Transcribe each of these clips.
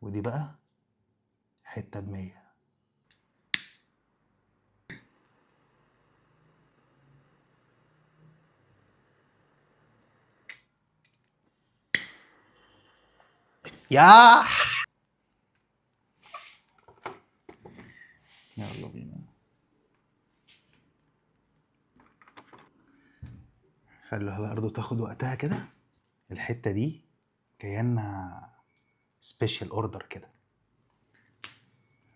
ودي بقى حتة ب100. ياه، يلا بينا. خليها برضه تاخد وقتها كده. الحتة دي جايلنا سبيشال اوردر كده.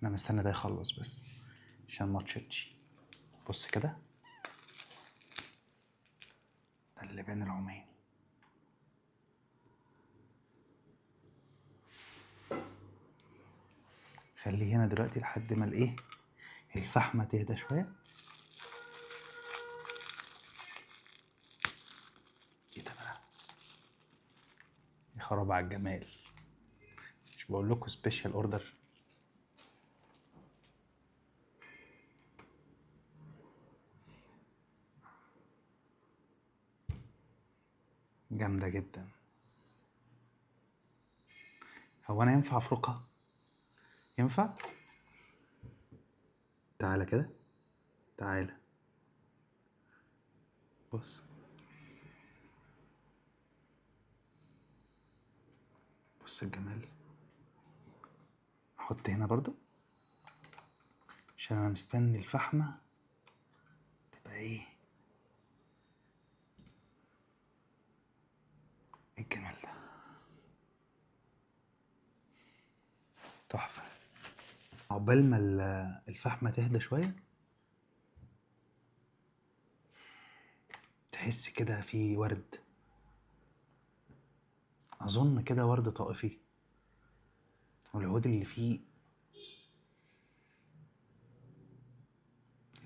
انا مستني ده يخلص بس عشان ما تشتش. بص كده، ده اللبان العماني. خليه هنا دلوقتي لحد ما الايه الفحمة تهدى شوية. ايه ده بقى؟ يا خراب على الجمال، مش بقول لكم سبيشال اوردر؟ جامدة جدا. هو انا ينفع افركها؟ ينفع؟ تعالى كده، تعالى بص. بص الجمال. احط هنا برضو عشان انا مستني الفحمة تبقى ايه الجمال ده. تحفة. عقبال ما الفحمة تهدى شوية تحس كده في ورد، اظن كده ورد طائفي، والعود اللي فيه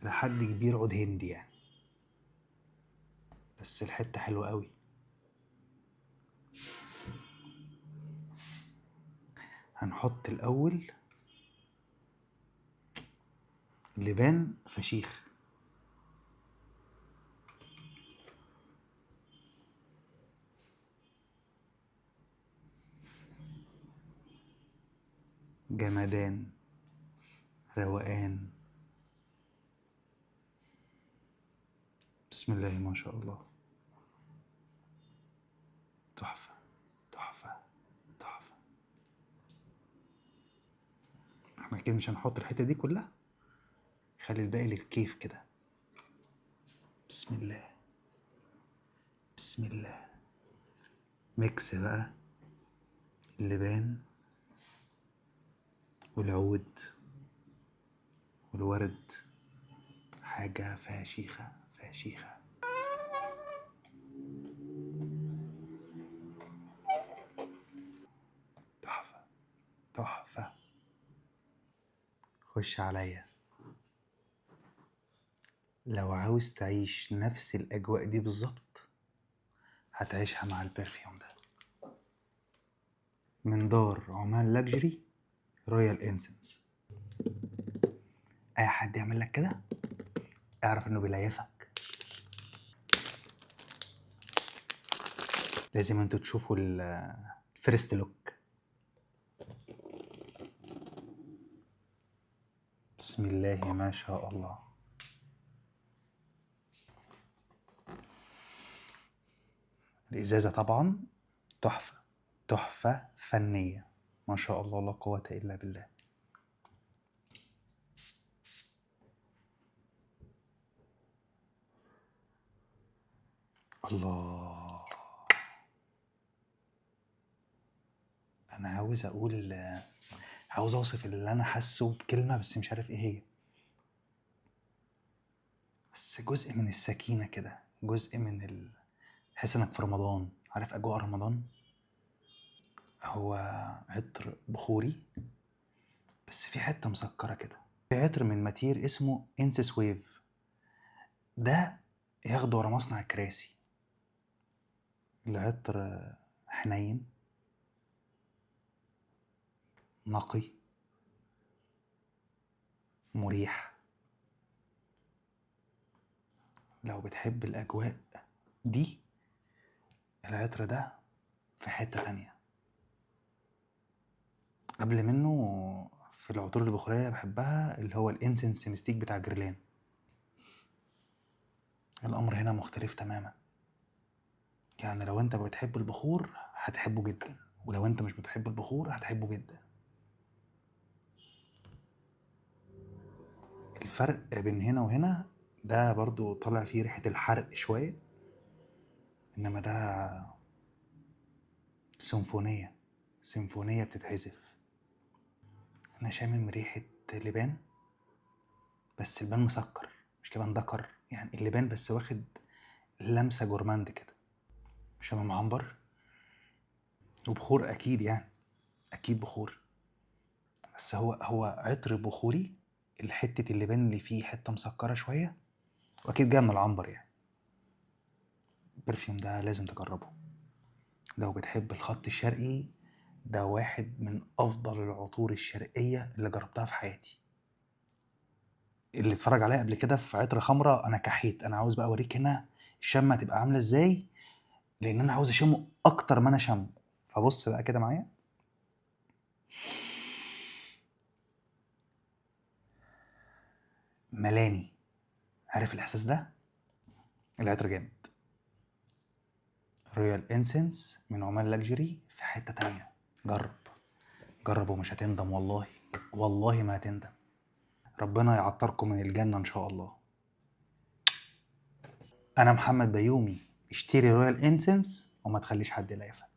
لحد كبير عود هندي يعني، بس الحتة حلوة قوي. هنحط الاول لبان فشيخ. جمدان، روقان، بسم الله ما شاء الله. تحفة تحفة تحفة. احنا كده مش هنحط الحتة دي كلها، خلي الباقي للكيف كده. بسم الله بسم الله. ميكس بقى اللبان والعود والورد، حاجة فشيخة فشيخة. تحفة تحفة. خش عليا لو عاوز تعيش نفس الأجواء دي بالظبط، هتعيشها مع البرفيوم ده من دار عمان لاكجري رويال انسنس. أي حد يعمل لك كده اعرف إنه بيليفك. لازم انتوا تشوفوا الفيرست لوك. بسم الله ما شاء الله. الإزازة طبعا تحفة تحفة فنية، ما شاء الله لا قوة إلا بالله. الله. أنا عاوز أوصف اللي أنا حاسه بكلمة بس مش عارف إيه هي، بس جزء من السكينة كده، جزء من حس إنك في رمضان، عارف أجواء رمضان. هو عطر بخوري بس في حتة مسكرة كده. في عطر من ماتير اسمه انسس ويف، ده ياخده ورا مصنع الكراسي. العطر حنين نقي مريح. لو بتحب الأجواء دي العطر ده في حتة تانية. قبل منه في العطور البخورية بحبها اللي هو الانسنس ميستيك بتاع جريلان. الأمر هنا مختلف تماما. يعني لو انت بتحب البخور هتحبه جدا، ولو انت مش بتحب البخور هتحبه جدا. الفرق بين هنا وهنا ده برضو طالع فيه ريحة الحرق شوية، انما ده سيمفونية بتتعزف. انا شامم ريحة لبان، بس اللبان مسكر مش لبان دكر، يعني اللبان بس واخد لمسة جورماند كده. شامم عنبر وبخور اكيد، يعني اكيد بخور، بس هو عطر بخوري. الحتة اللبان اللي فيه حتة مسكرة شوية، واكيد جاي من العنبر يعني. البرفيوم ده لازم تجربه لو بتحب الخط الشرقي. ده واحد من افضل العطور الشرقية اللي جربتها في حياتي. اللي اتفرج عليها قبل كده في عطر خمرة انا كحيت. انا عاوز بقى اوريك هنا الشمة هتبقى عاملة ازاي، لان انا عاوز اشمه اكتر ما انا شمه. فبص بقى كده معايا. ملاني، عارف الاحساس ده؟ العطر جامد. رويال انسنس من عمان لاكجري في حتة تانية. جرب ومش هتندم، والله والله ما هتندم. ربنا يعطركم من الجنة ان شاء الله. انا محمد بيومي. اشتري رويال انسنس وما تخليش حد يلاقيها.